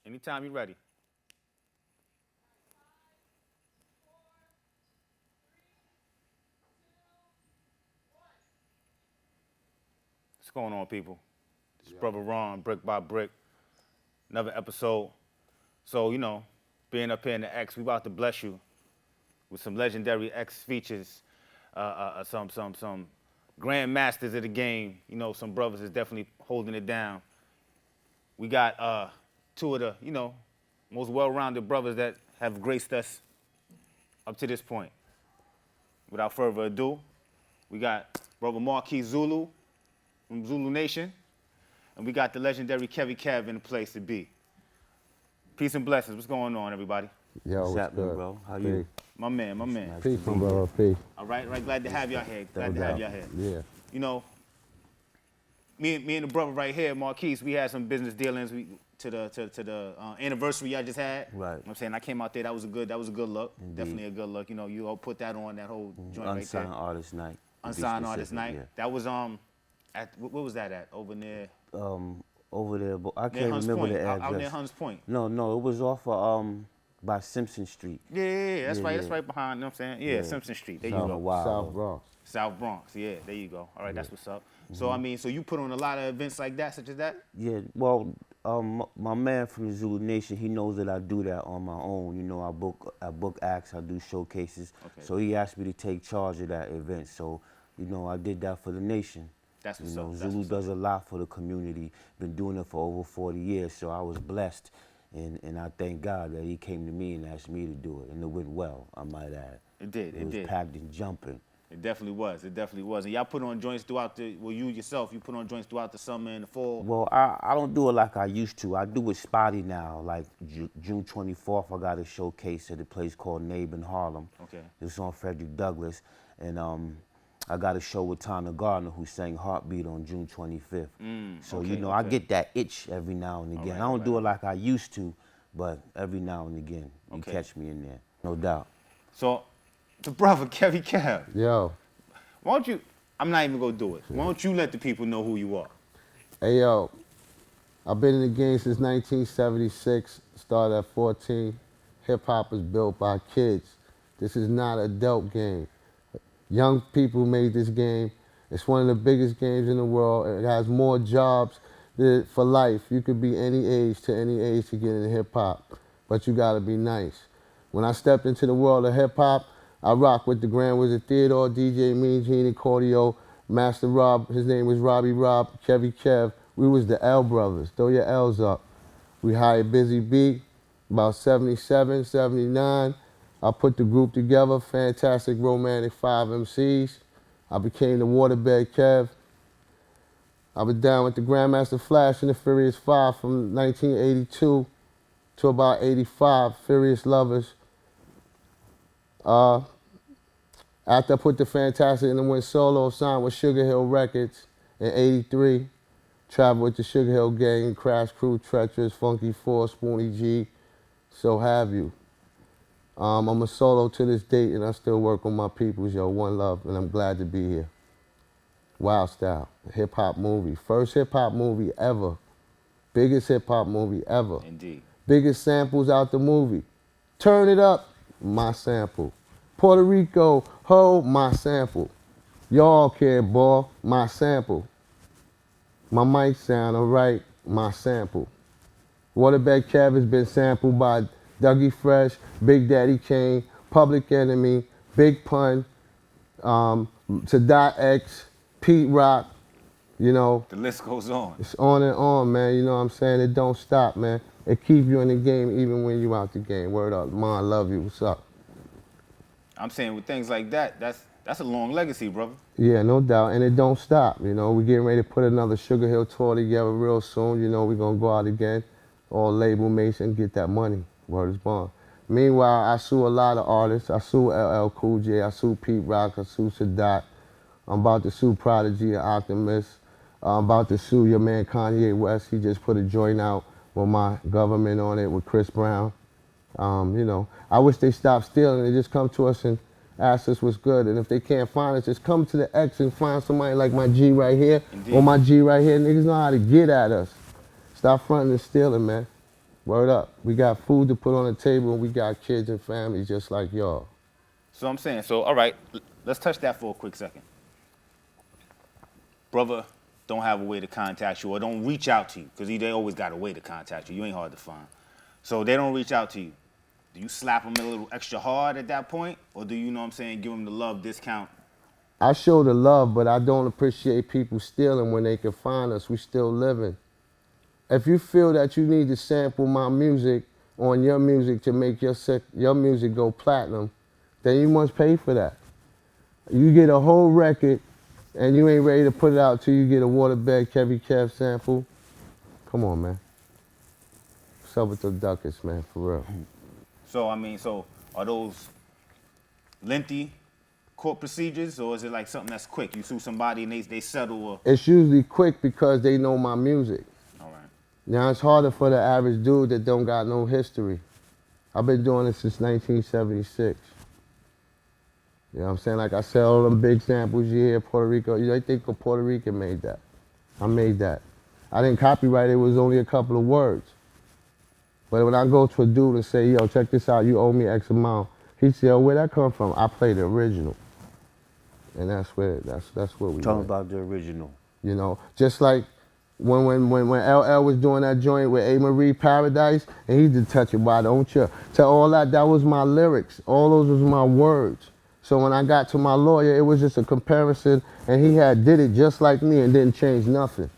Anytime you're ready. What's going on, people? It's Brother Ron, Brick by Brick. Another episode. So, being up here in the X, we about to bless you with some legendary X features, some grand masters of the game. Some brothers is definitely holding it down. We got two of the, most well-rounded brothers that have graced us up to this point. Without further ado, we got Brother Marquise Zulu from Zulu Nation, and we got the legendary Kevie Kev in the place to be. Peace and blessings. What's going on, everybody? Yo, What's what's happening, good? bro? How you? My man. Peace from brother, peace. All right, glad to have y'all here. Glad to have y'all here. Yeah. Me and the brother right here, Marquise, we had some business dealings to the anniversary y'all just had. Right. You know what I'm saying? I came out there, that was a good look. Indeed. Definitely a good look. You all put that on, that whole joint right there. Unsigned artist night. to be Unsigned artist night. specific, That was at what was that at? Over near Yeah. Over there, but I near can't Hunts remember Point. the address. Out near Hunts Point. No, it was off of by Simpson Street. Yeah, that's Yeah, right. yeah. That's right behind. You know what I'm saying? Yeah, Simpson Street. There you South go. of Wild. South Bronx. South Bronx. Yeah, there you go. All right, that's what's up. So so you put on a lot of events like that, such as that. Yeah, well, my man from the Zulu Nation, he knows that I do that on my own. I book acts, I do showcases. Okay. So he asked me to take charge of that event. So, I did that for the nation. That's what's up. That's Zulu what's up. does a lot for the community. Been doing it for over 40 years. So I was blessed, and I thank God that he came to me and asked me to do it, and it went well, I might add. It did. It was packed and jumping. It definitely was. And y'all put on joints throughout you yourself, you put on joints throughout the summer and the fall. Well, I don't do it like I used to. I do it spotty now. Like June 24th, I got a showcase at a place called Nabe in Harlem. Okay. It's on Frederick Douglass. And I got a show with Tana Gardner who sang Heartbeat on June 25th. So, okay, I okay. get that itch every now and again. right, I don't right, do it like I used to, but every now and again, you Okay. catch me in there, no doubt. So the brother, Kevie Kev, Yo. why don't you, I'm not even gonna do it. Why don't you let the people know who you are? Hey, yo. I've been in the game since 1976. Started at 14. Hip hop is built by kids. This is not an adult game. Young people made this game. It's one of the biggest games in the world. It has more jobs for life. You could be any age to get into hip hop, but you gotta be nice. When I stepped into the world of hip hop, I rocked with the Grand Wizard Theodore, DJ Mean Gene and Cordio, Master Rob, his name was Robbie Rob, Kevie Kev. We was the L brothers. Throw your L's up. We hired Busy B about 77, 79. I put the group together, Fantastic Romantic 5 MCs. I became the Waterbed Kev. I was down with the Grandmaster Flash and the Furious 5 from 1982 to about 85, Furious Lovers. After I put the Fantastic and then went solo, signed with Sugar Hill Records in 83. Traveled with the Sugar Hill Gang, Crash Crew, Treacherous, Funky Four, Spoonie G, so have you. I'm a solo to this date and I still work on my peoples, yo, one love, and I'm glad to be here. Wild Style, hip hop movie. First hip hop movie ever. Biggest hip hop movie ever. Indeed. Biggest samples out the movie. Turn It Up, my sample. Puerto Rico, ho, my sample. Y'all care, boy, my sample. My mic sound alright, my sample. Waterbed Kev has been sampled by Dougie Fresh, Big Daddy Kane, Public Enemy, Big Pun, Sadat X, Pete Rock, The list goes on. It's on and on, man. You know what I'm saying? It don't stop, man. It keep you in the game even when you out the game. Word up. Ma, I love you. What's up? I'm saying with things like that, that's a long legacy, brother. Yeah, no doubt. And it don't stop. We're getting ready to put another Sugar Hill tour together real soon. We're going to go out again. All label mates and get that money. Word is bond. Meanwhile, I sue a lot of artists. I sue LL Cool J. I sue Pete Rock. I sue Sadat. I'm about to sue Prodigy and Optimus. I'm about to sue your man Kanye West. He just put a joint out with my government on it with Chris Brown. I wish they stopped stealing and just come to us and ask us what's good. And if they can't find us, just come to the X and find somebody like my G right here Indeed. or my G right here. Niggas know how to get at us. Stop fronting and stealing, man. Word up. We got food to put on the table, and we got kids and families just like y'all. So I'm saying, so all right, let's touch that for a quick second. Brother don't have a way to contact you or don't reach out to you, because they always got a way to contact you. You ain't hard to find. So they don't reach out to you. Do you slap them a little extra hard at that point? Or do you know what I'm saying, give them the love discount? I show the love, but I don't appreciate people stealing when they can find us. We still living. If you feel that you need to sample my music on your music to make your music go platinum, then you must pay for that. You get a whole record and you ain't ready to put it out till you get a Waterbed Kevie Kev sample. Come on, man. What's up with the ducats, man, for real? So, I mean, so are those lengthy court procedures, or is it like something that's quick? You sue somebody and they settle? Or... It's usually quick because they know my music. All right. Now, it's harder for the average dude that don't got no history. I've been doing this since 1976. You know what I'm saying? Like I said, all them big samples you hear, Puerto Rico, they think of Puerto Rican made that. I made that. I didn't copyright it, it was only a couple of words. But when I go to a dude and say, yo, check this out, you owe me X amount, he said, oh, where'd that come from? I played the original. And that's where we Talking went. about the original. You know, just like when LL was doing that joint with A. Marie Paradise, and he did Touch It, Why Don't You? To all that was my lyrics. All those was my words. So when I got to my lawyer, it was just a comparison, and he did it just like me and didn't change nothing.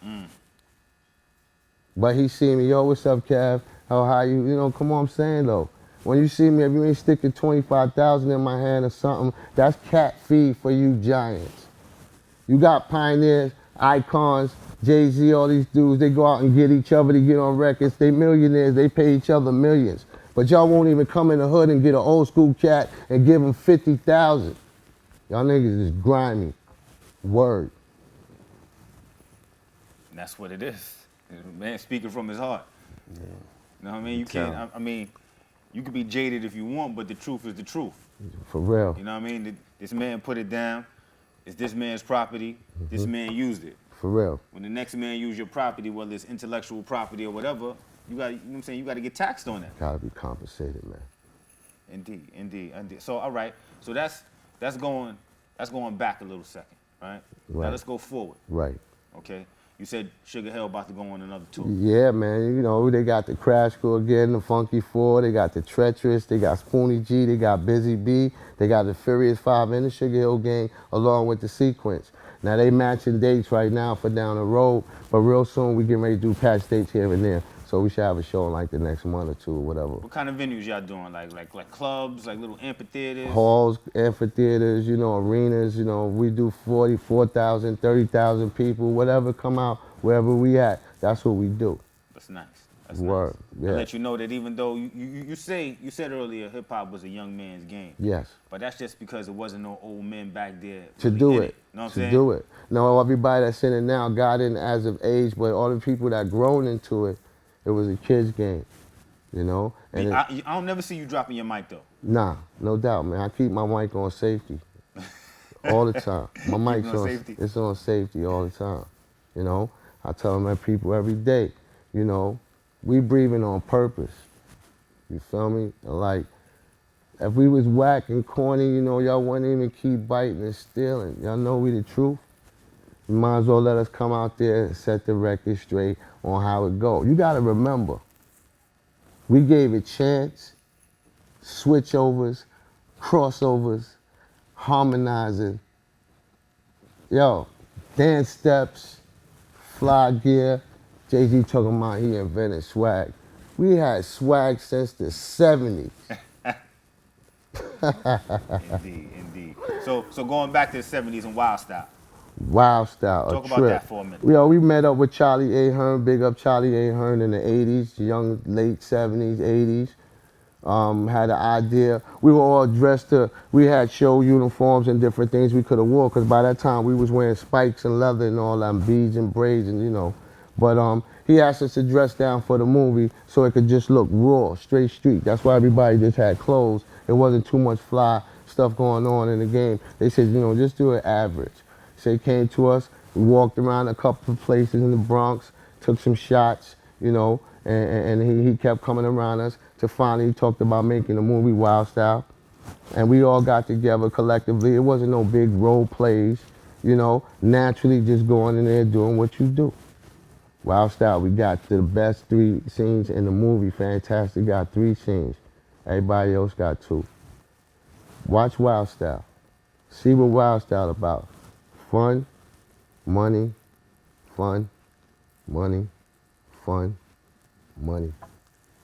But he see me, yo, what's up, Kev? How you know, come on, I'm saying though. When you see me, if you ain't sticking 25,000 in my hand or something, that's cat feed for you giants. You got pioneers, icons, Jay-Z, all these dudes, they go out and get each other to get on records. They millionaires, they pay each other millions. But y'all won't even come in the hood and get an old school cat and give him 50,000. Y'all niggas is grimy. Word. And that's what it is. Man speaking from his heart. Yeah. You know what I mean? You can't, I mean, you could be jaded if you want, but the truth is the truth. For real. You know what I mean? This man put it down. It's this man's property. This man used it. For real. When the next man use your property, whether it's intellectual property or whatever, you got, you know what I'm saying, you got to get taxed on that. Gotta be compensated, man. Indeed. So all right. So that's going back a little second, right? Now let's go forward. Right. Okay. You said Sugar Hill about to go on another tour. Yeah, man. You know, they got the Crash Crew again, the Funky Four, they got the Treacherous, they got Spoonie G, they got Busy B, they got the Furious Five and the Sugar Hill Gang along with the Sequence. Now they matching dates right now for down the road, but real soon we getting ready to do patch dates here and there. So we should have a show in like the next month or two or whatever. What kind of venues y'all doing? Like clubs, like little amphitheaters? Halls, amphitheaters, you know, arenas, you know, we do 40,000, 30,000 people, whatever come out, wherever we at, that's what we do. That's nice. That's Word, nice. yeah. I let you know that even though you said earlier hip hop was a young man's game. Yes. But that's just because it wasn't no old men back there To really do in it. You know what I'm saying? To do it. No, everybody that's in it now got in as of age, but all the people that grown into it, it was a kid's game, you know? And I don't never see you dropping your mic though. Nah, no doubt, man. I keep my mic on safety all the time. My mic's on safety? It's on safety all the time, you know? I tell my people every day, you know, we breathing on purpose. You feel me? Like, if we was whack and corny, you know, y'all wouldn't even keep biting and stealing. Y'all know we the truth. You might as well let us come out there and set the record straight on how it go. You gotta remember, we gave it chance, switchovers, crossovers, harmonizing, yo, dance steps, fly gear. Jay-Z talking about he invented swag. We had swag since the 70s. Indeed. So going back to the 70s and Wild Style. Wild Style, Talk a about trip. that for a minute. Yo, we met up with Charlie A. Hearn, big up Charlie A. Hearn in the 80s, young, late 70s, 80s. Had an idea. We were all dressed we had show uniforms and different things we could have wore, because by that time we was wearing spikes and leather and all that, beads and braids and, you know. But he asked us to dress down for the movie so it could just look raw, straight street. That's why everybody just had clothes. It wasn't too much fly stuff going on in the game. They said, you know, just do it average. So he came to us, we walked around a couple of places in the Bronx, took some shots, you know, and he kept coming around us to finally he talked about making a movie, Wild Style. And we all got together collectively. It wasn't no big role plays, you know, naturally just going in there doing what you do. Wild Style, we got the best 3 scenes in the movie. Fantastic got 3 scenes. Everybody else got 2. Watch Wild Style. See what Wild Style about. Fun, money, fun, money, fun, money.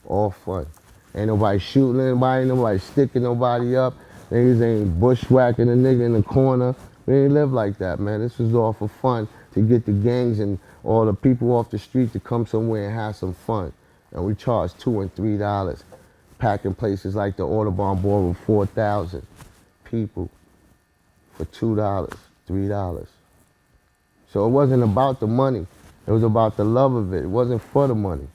All fun. Ain't nobody shooting anybody, nobody sticking nobody up. Niggas ain't bushwhacking a nigga in the corner. We ain't live like that, man. This was all for fun to get the gangs and all the people off the street to come somewhere and have some fun. And we charge $2 and $3. Packing places like the Audubon Ball with 4,000 people for $2, $3. So it wasn't about the money. It was about the love of it. It wasn't for the money.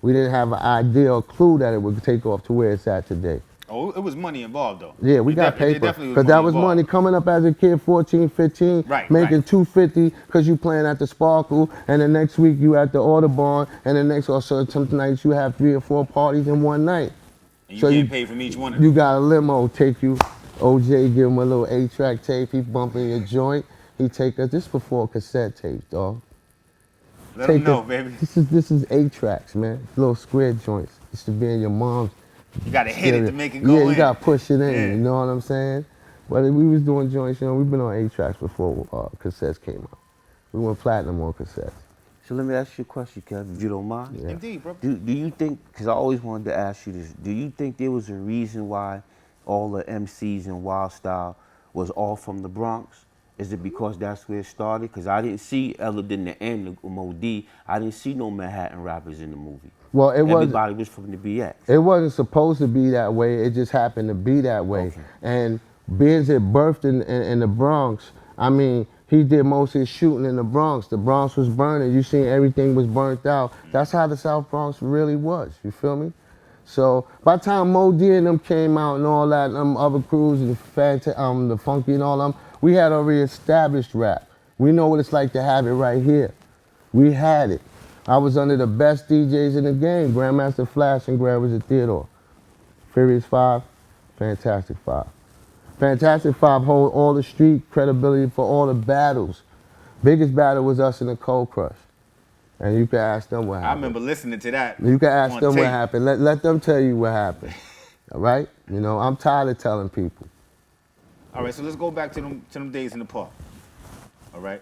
We didn't have an idea or clue that it would take off to where it's at today. Oh, it was money involved though. Yeah, we got paper. Definitely Because that was involved. money coming up as a kid, 14, 15, Right, making right. $250 because you playing at the Sparkle, and the next week you at the Audubon, and the next also some nights you have 3 or 4 parties in one night. And you So get paid from each one of them. You got a limo take you. OJ give him a little 8-track tape. He bumping your joint. He take us. This before cassette tapes, dog. Let them know, baby. This is 8 tracks, man. Little square joints. Used to be in your mom's. You gotta hit it to make it go Yeah, in. you gotta push it in. Yeah. You know what I'm saying? But we was doing joints. You know, we've been on 8 tracks before cassettes came out. We went platinum on cassettes. So let me ask you a question, Kev, if you don't mind. Yeah. Indeed, bro. Do you think, because I always wanted to ask you this, do you think there was a reason why all the MCs in Wild Style was all from the Bronx? Is it because that's where it started? Because I didn't see, other than the end of Modi, I didn't see no Manhattan rappers in the movie. Well, Everybody was from the BX. It wasn't supposed to be that way. It just happened to be that way. Okay. And being it birthed in the Bronx, I mean, he did most of his shooting in the Bronx. The Bronx was burning. You seen everything was burnt out. That's how the South Bronx really was. You feel me? So by the time Mo D and them came out and all that, and them other crews, and the Funky and all them, we had already established rap. We know what it's like to have it right here. We had it. I was under the best DJs in the game, Grandmaster Flash and Grand Wizard Theodore. Furious 5, Fantastic 5. Fantastic 5 hold all the street credibility for all the battles. Biggest battle was us in the Cold Crush. And you can ask them what happened. I remember listening to that. You can ask on them tape. what happened. Let them tell you what happened. All right? You know, I'm tired of telling people. All right, so let's go back to them days in the park. All right,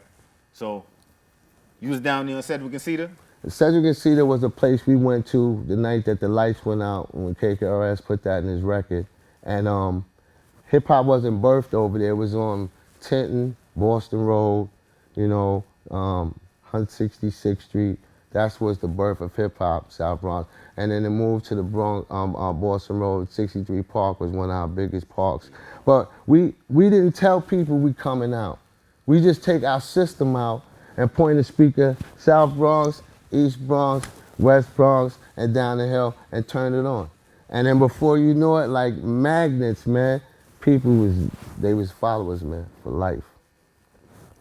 so you was down there on Sedgwick and Cedar. Cedric and Cedar was a place we went to the night that the lights went out when KKRS put that in his record. And hip hop wasn't birthed over there. It was on Tinton, Boston Road, you know, 166th Street. That was the birth of hip hop, South Bronx. And then it moved to the Bronx, Boston Road, 63 Park was one of our biggest parks. But we didn't tell people we coming out. We just take our system out and point the speaker South Bronx, East Bronx, West Bronx, and down the hill and turn it on. And then before you know it, like magnets, man, they was followers, man, for life.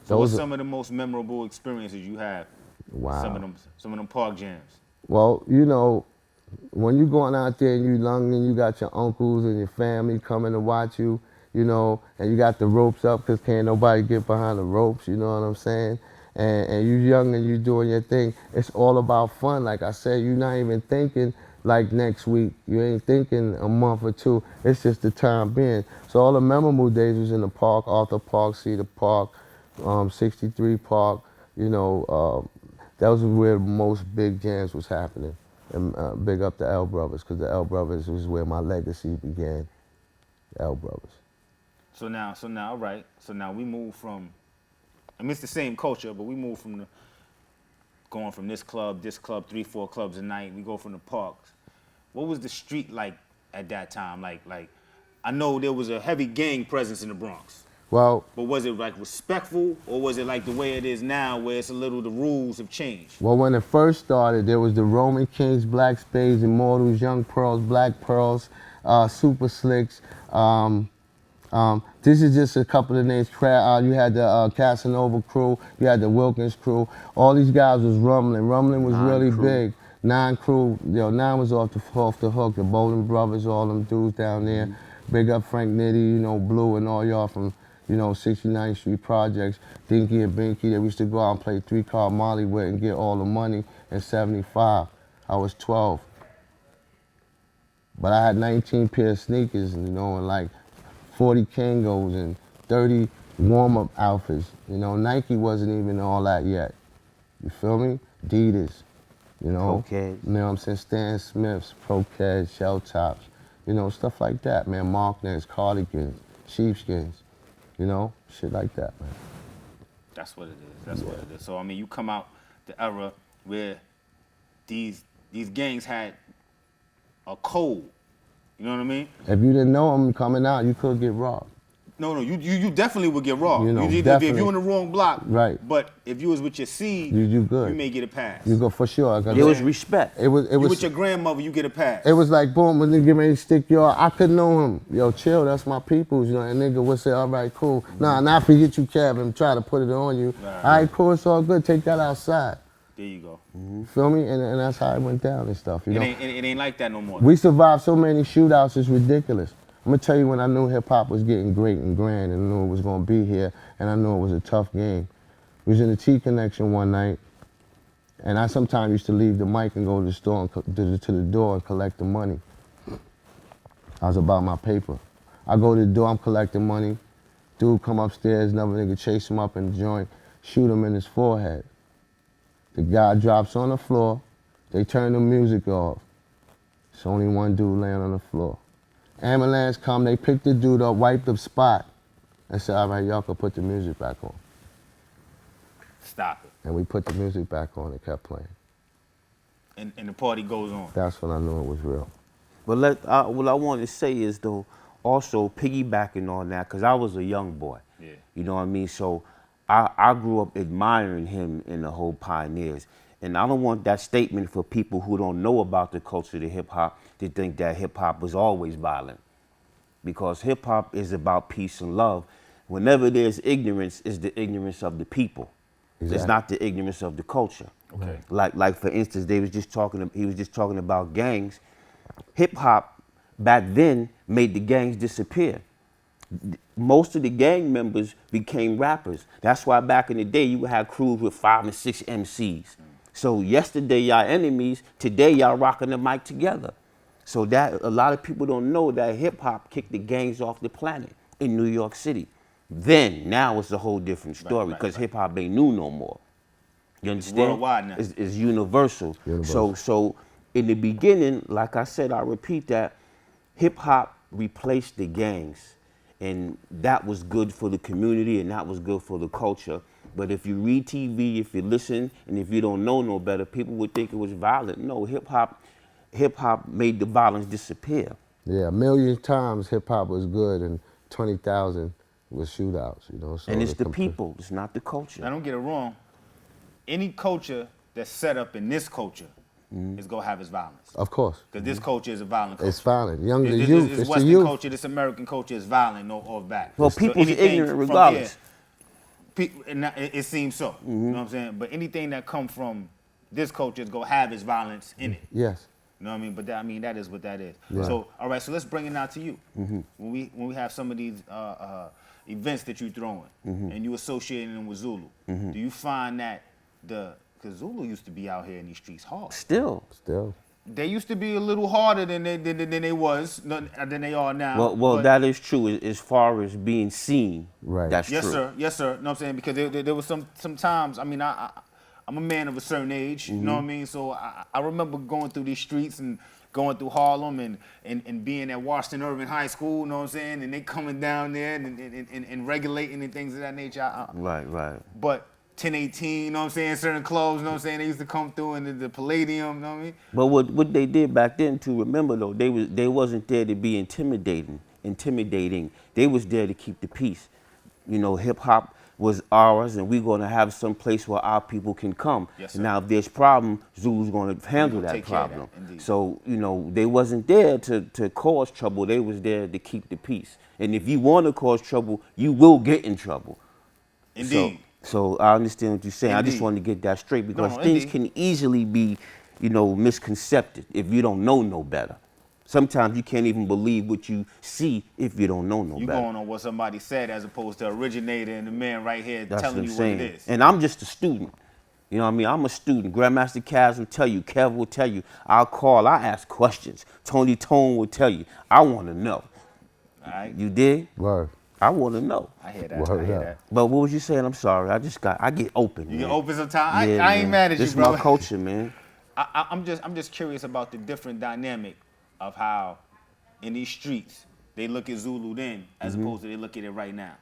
So what's some of the most memorable experiences you had? Wow. Some of them park jams. Well, you know, when you going out there and you lunging, you got your uncles and your family coming to watch you, you know, and you got the ropes up because can't nobody get behind the ropes, you know what I'm saying? And you young and you doing your thing. It's all about fun. Like I said, you're not even thinking like next week. You ain't thinking a month or two. It's just the time being. So all the memorable days was in the park, Arthur Park, Cedar Park, 63 Park, you know, that was where the most big jams was happening. And big up the L Brothers, because the L Brothers was where my legacy began. The L Brothers. So now, all right. So now we move from, I mean, it's the same culture, but we move from going from this club, 3, 4 clubs a night. We go from the parks. What was the street like at that time? Like I know there was a heavy gang presence in the Bronx. Well, But was it like respectful, or was it like the way it is now, where it's a little, the rules have changed? well, when it first started, there was the Roman Kings, Black Spades, Immortals, Young Pearls, Black Pearls, Super Slicks. This is just a couple of names. You had the Casanova crew, you had the Wilkins crew. All these guys was rumbling. Rumbling was really big. Nine crew, Nine was off the hook. The Bowling Brothers, all them dudes down there. Big up Frank Nitty, Blue and all y'all from, 69th Street Projects. Dinky and Binky, they used to go out and play 3-card Molly with and get all the money in 75. I was 12. But I had 19 pair of sneakers, and like 40 Kangos and 30 warm-up outfits. Nike wasn't even all that yet. You feel me? Adidas, Okay. You know what I'm saying? Stan Smiths, Pro-Keds, Shell Tops, stuff like that, man. Markners, cardigans, sheepskins, shit like that, man. That's what it is. That's what it is. So I mean, you come out the era where these gangs had a code. You know what I mean? If you didn't know them coming out, you could get robbed. No, you definitely would get robbed. If definitely. you in the wrong block. Right. But if you was with your seed, you good. You may get a pass. You go for sure. There was respect. It was. You with your grandmother, you get a pass. It was like, boom, when they get ready to stick you out, I could know him. Yo, chill, that's my peoples. And nigga would say, all right, cool. Nah, not forget you, Kev, and try to put it on you. Right. All right, cool, it's all good. Take that outside. There you go. Feel me? And that's how it went down and stuff. It ain't like that no more. We survived so many shootouts, it's ridiculous. I'm gonna tell you when I knew hip hop was getting great and grand and I knew it was gonna be here and I knew it was a tough game. We was in the T Connection one night and I sometimes used to leave the mic and go to the store and to the door and collect the money. I was about my paper. I go to the door, I'm collecting money. Dude come upstairs, another nigga chase him up in the joint, shoot him in his forehead. The guy drops on the floor, they turn the music off. It's only one dude laying on the floor. Ambulance come, they picked the dude up, wiped the spot, and said, all right, y'all can put the music back on. Stop it. And we put the music back on and kept playing. And the party goes on. That's when I knew it was real. But what I want to say is, though, also piggybacking on that, because I was a young boy. Yeah. You know what I mean? So I grew up admiring him and the whole Pioneers. And I don't want that statement for people who don't know about the culture of hip-hop to think that hip-hop was always violent. Because hip-hop is about peace and love. Whenever there's ignorance, it's the ignorance of the people. Exactly. It's not the ignorance of the culture. Okay. Like for instance, he was just talking about gangs. Hip-hop back then made the gangs disappear. Most of the gang members became rappers. That's why back in the day, you would have crews with 5 and 6 MCs. So yesterday y'all enemies, today y'all rocking the mic together. So that a lot of people don't know that hip hop kicked the gangs off the planet in New York City. Now it's a whole different story because hip hop ain't new no more. You understand? It's worldwide now. It's universal. So in the beginning, like I said, I repeat that, hip hop replaced the gangs. And that was good for the community and that was good for the culture. But if you read TV, if you listen, and if you don't know no better, people would think it was violent. No, hip hop made the violence disappear. Yeah, a million times hip hop was good and 20,000 was shootouts, So and it's the people, it's not the culture. Now don't get it wrong. Any culture that's set up in this culture is gonna have its violence. Of course. Because this culture is a violent culture. It's violent. Young the This youth. is It's the Western youth. culture, this American culture is violent, no off back. Well, people's anything ignorant from regardless. It seems so. You know what I'm saying? But anything that come from this culture is gonna have its violence in it. Yes. You know what I mean? But that is what that is. Right. So all right, so let's bring it now to you. When we have some of these events that you're throwing and you associating them with Zulu, do you find that because Zulu used to be out here in these streets hard. Still. They used to be a little harder than they are now. Well, that is true as far as being seen. Right. That's yes, true. sir. Yes, sir. Know what I'm saying? Because there was sometimes. I mean, I'm a man of a certain age. You know what I mean? So I remember going through these streets and going through Harlem and being at Washington Irving High School. You know what I'm saying? And they coming down there and regulating and things of that nature. Right. But 1018, you know what I'm saying? Certain clubs, you know what I'm saying? They used to come through in the Palladium, you know what I mean? But what they did back then, to remember though, they wasn't there to be intimidating. They was there to keep the peace. Hip hop was ours, and we're gonna have some place where our people can come. Yes, sir. Now, if there's problem, Zulu's gonna handle that take care of problem. that, indeed. So they wasn't there to cause trouble. They was there to keep the peace. And if you want to cause trouble, you will get in trouble. Indeed. So I understand what you're saying. I just Indeed. wanted to get that straight because No, things indeed. can easily be misconcepted if you don't know no better. Sometimes you can't even believe what you see if you don't know no You better. going on what somebody said as opposed to originator and the man right here That's telling what you I'm what saying. it is. And I'm just a student. You know what I mean? I'm a student. Grandmaster Kaz will tell you. Kev will tell you. I'll call. I ask questions. Tony Tone will tell you. I want to know. All right? You dig? Word. I want to know. I hear that. I Word hear up. that. But what was you saying? I'm sorry. I get open. You man. can open some time. Yeah, I ain't man. mad at This you, is bro. my culture, man. I'm just curious about the different dynamic of how in these streets they look at Zulu then as opposed to they look at it right now.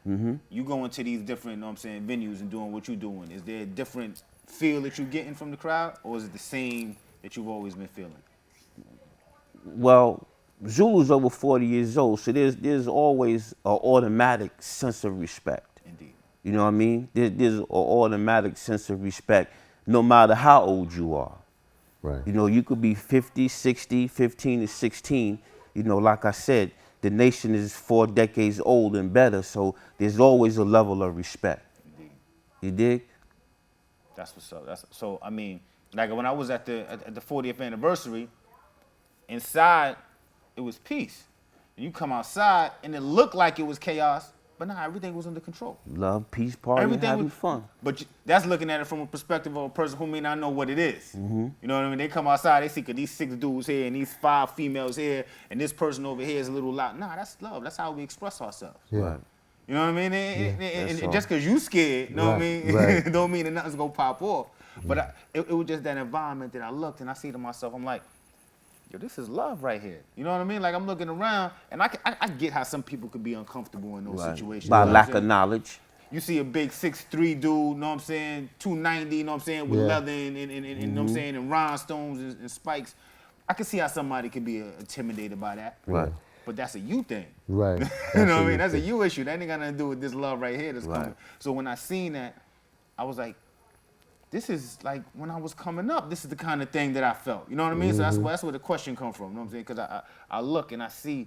You go into these different, venues and doing what you're doing. Is there a different feel that you're getting from the crowd, or is it the same that you've always been feeling? Well, Zulu's over 40 years old, so there's always an automatic sense of respect. Indeed. You know what I mean? There's an automatic sense of respect no matter how old you are. Right. You could be 50, 60, 15 to 16. Like I said, the nation is 4 decades old and better, so there's always a level of respect. Indeed. You dig? That's what's up. So I mean, like when I was at the 40th anniversary, inside it was peace. And you come outside and it looked like it was chaos, but nah, everything was under control. Love, peace, party, and having fun. But that's looking at it from a perspective of a person who may not know what it is. You know what I mean? They come outside, they see these 6 dudes here and these 5 females here, and this person over here is a little loud. Nah, that's love. That's how we express ourselves. Yeah. Right. You know what I mean? And That's all. just because you scared, you know what I mean? Right. Don't mean that nothing's going to pop off. But it was just that environment that I looked and I see to myself, I'm like, yo, this is love right here. You know what I mean? Like I'm looking around and I get how some people could be uncomfortable in those situations. By You know what lack I'm of saying? knowledge. You see a big 6'3" dude, you know what I'm saying, 290, you know what I'm saying, with Yeah. leather and you know what I'm saying, and rhinestones and spikes. I can see how somebody could be intimidated by that. Right. But that's a you thing. Right. You know what I mean? That's a you issue. That ain't got nothing to do with this love right here that's Right. coming. So when I seen that, I was like, this is like when I was coming up, this is the kind of thing that I felt. You know what I mean? So that's where the question comes from. You know what I'm saying? Because I look and I see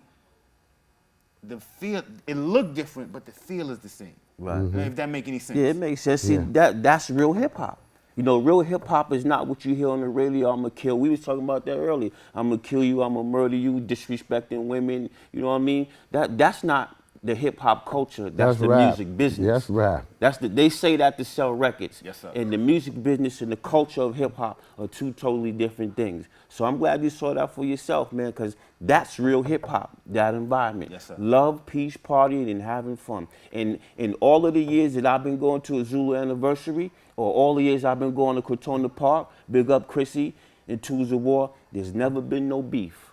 the feel, it looked different, but the feel is the same. Right. If that make any sense. Yeah, it makes sense. See, Yeah. that's real hip hop. Real hip hop is not what you hear on the radio. I'm gonna kill. We was talking about that earlier. I'm gonna kill you. I'm gonna murder you. Disrespecting women. You know what I mean? That's not the hip hop culture. That's the rap. music business. That's rap. They say that to sell records. Yes, sir. And the music business and the culture of hip hop are 2 totally different things. So I'm glad you saw that for yourself, man, because that's real hip hop. That environment. Yes, sir. Love, peace, partying, and having fun. And in all of the years that I've been going to a Zulu anniversary, or all the years I've been going to Crotona Park, big up Chrissy and Tools of War, there's never been no beef.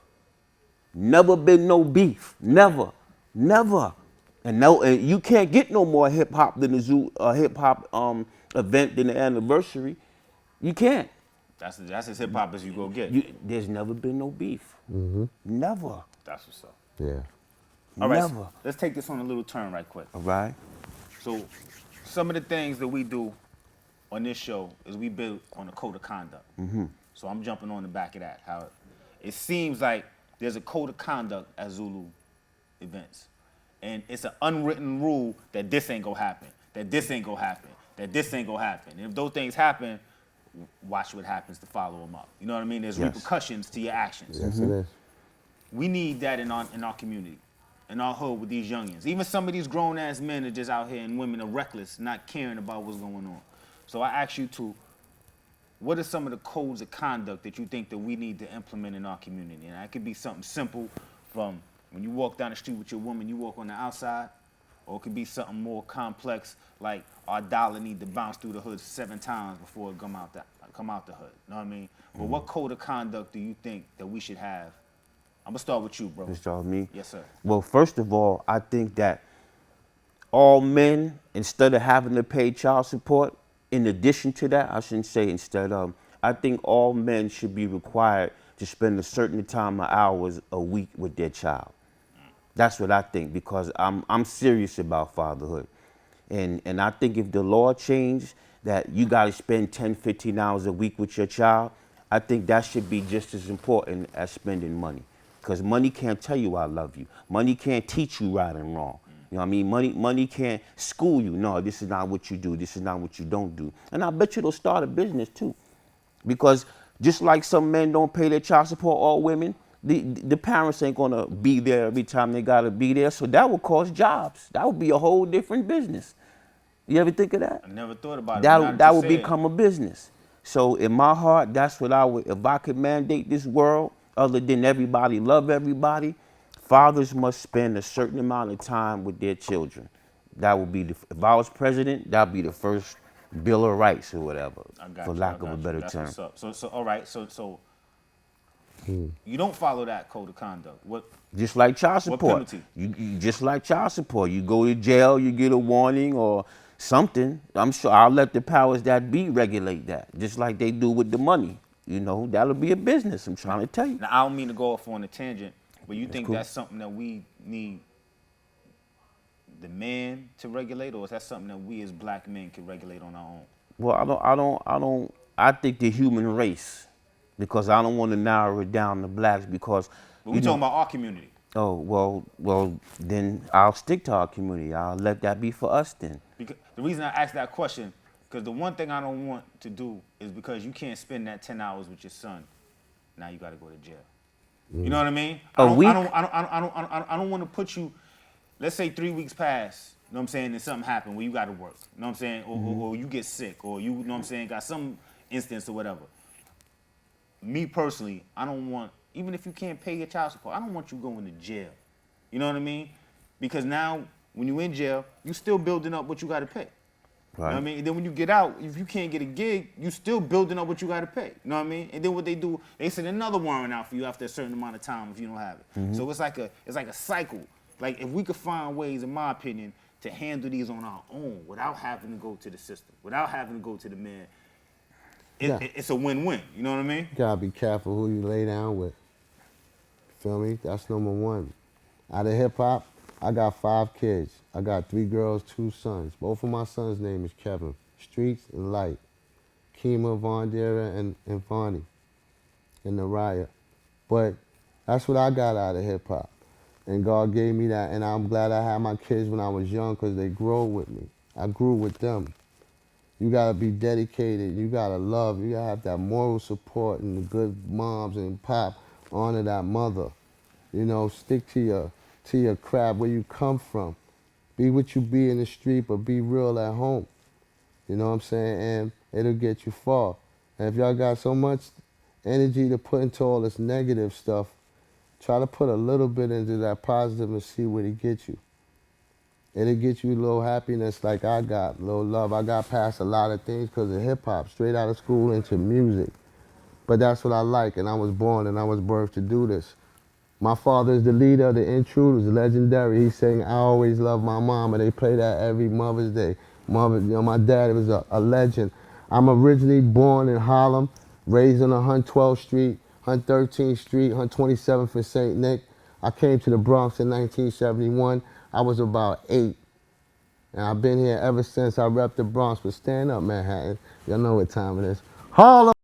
Never been no beef. Never. Never. And you can't get no more hip hop than a Zulu hip hop event than the anniversary. You can't. That's as hip hop as you go get. There's never been no beef. Never. That's what's up. Yeah. All right, Never. so let's take this on a little turn right quick. All right. So some of the things that we do on this show is we build on a code of conduct. So I'm jumping on the back of that. How it seems like there's a code of conduct at Zulu events. And it's an unwritten rule that this ain't gonna happen, that this ain't gonna happen, that this ain't gonna happen. And if those things happen, watch what happens to follow them up. You know what I mean? There's Yes. repercussions to your actions. Yes, it is. We need that in our community, in our hood with these youngins. Even some of these grown-ass men are just out here and women are reckless, not caring about what's going on. So I ask you to, what are some of the codes of conduct that you think that we need to implement in our community? And that could be something simple from when you walk down the street with your woman, you walk on the outside, or it could be something more complex, like our dollar need to bounce through the hood 7 times before it come out the hood. You know what I mean? But what code of conduct do you think that we should have? I'm gonna start with you, bro. You start with me? Yes, sir. Well, first of all, I think that all men, instead of having to pay child support, in addition to that, I shouldn't say instead of, I think all men should be required to spend a certain time of hours a week with their child. That's what I think, because I'm serious about fatherhood. And I think if the law changed that you got to spend 10, 15 hours a week with your child, I think that should be just as important as spending money. Because money can't tell you I love you. Money can't teach you right and wrong. You know what I mean? Money can't school you. No, this is not what you do. This is not what you don't do. And I bet you it'll start a business too. Because Just like some men don't pay their child support, all women, the parents ain't gonna be there every time they gotta be there. So that would cause jobs. That would be a whole different business. You ever think of that? I never thought about it. But now That that you that would say it, become a business. So in my heart, that's what I would. If I could mandate this world, other than everybody love everybody, fathers must spend a certain amount of time with their children. That would be if I was president, that'd be the first Bill of Rights or whatever, I got for you. lack I got of a you. better That's term. what's up. So all right. So you don't follow that code of conduct. What? Just like child What support. penalty? You just like child support. You go to jail, you get a warning or something. I'm sure I'll let the powers that be regulate that, just like they do with the money. You know, that'll be a business. I'm trying to tell you. Now I don't mean to go off on a tangent, but you think cool. that's something that we need the man to regulate, or is that something that we as black men can regulate on our own? Well, I think the human race, because I don't want to narrow it down to blacks because, But we talking about our community. oh, well, then I'll stick to our community. I'll let that be for us then. Because the reason I asked that question, because the one thing I don't want to do is because you can't spend that 10 hours with your son. Now you got to go to jail. You know what I mean? A week? I don't want to put you. Let's say 3 weeks pass. You know what I'm saying? And something happened where you got to work. You know what I'm saying? Or you get sick, or you know what I'm saying? Got some instance or whatever. Me personally, I don't want. Even if you can't pay your child support, I don't want you going to jail. You know what I mean? Because now when you in jail, you still building up what you got to pay. You know what I mean? And then when you get out, if you can't get a gig, you still building up what you got to pay. You know what I mean? And then what they do, they send another warrant out for you after a certain amount of time if you don't have it. So it's like a cycle. Like if we could find ways, in my opinion, to handle these on our own without having to go to the system, without having to go to the man, it's a win-win. You know what I mean? You gotta be careful who you lay down with. Feel me? That's number one. Out of hip hop, I got 5 kids. I got 3 girls, 2 sons. Both of my sons' name is Kevin. Streets and Light. Kima, Vondera, and Vonnie. And Naraya. But that's what I got out of hip hop. And God gave me that, and I'm glad I had my kids when I was young because they grow with me. I grew with them. You gotta be dedicated. You gotta love. You gotta have that moral support and the good moms and pop. Honor that mother. You know, stick to your craft where you come from. Be what you be in the street, but be real at home. You know what I'm saying? And it'll get you far. And if y'all got so much energy to put into all this negative stuff, try to put a little bit into that positive and see where it gets you. It'll get you a little happiness like I got, a little love. I got past a lot of things because of hip-hop, straight out of school into music. But that's what I like, and I was born and I was birthed to do this. My father is the leader of the Intruders, legendary. He sang I Always Love My Mama. They play that every Mother's Day. My dad was a legend. I'm originally born in Harlem, raised on 112th Street, 113th Street, 127th in St. Nick. I came to the Bronx in 1971. I was about 8. And I've been here ever since. I repped the Bronx. But stand up, Manhattan. Y'all know what time it is. Harlem!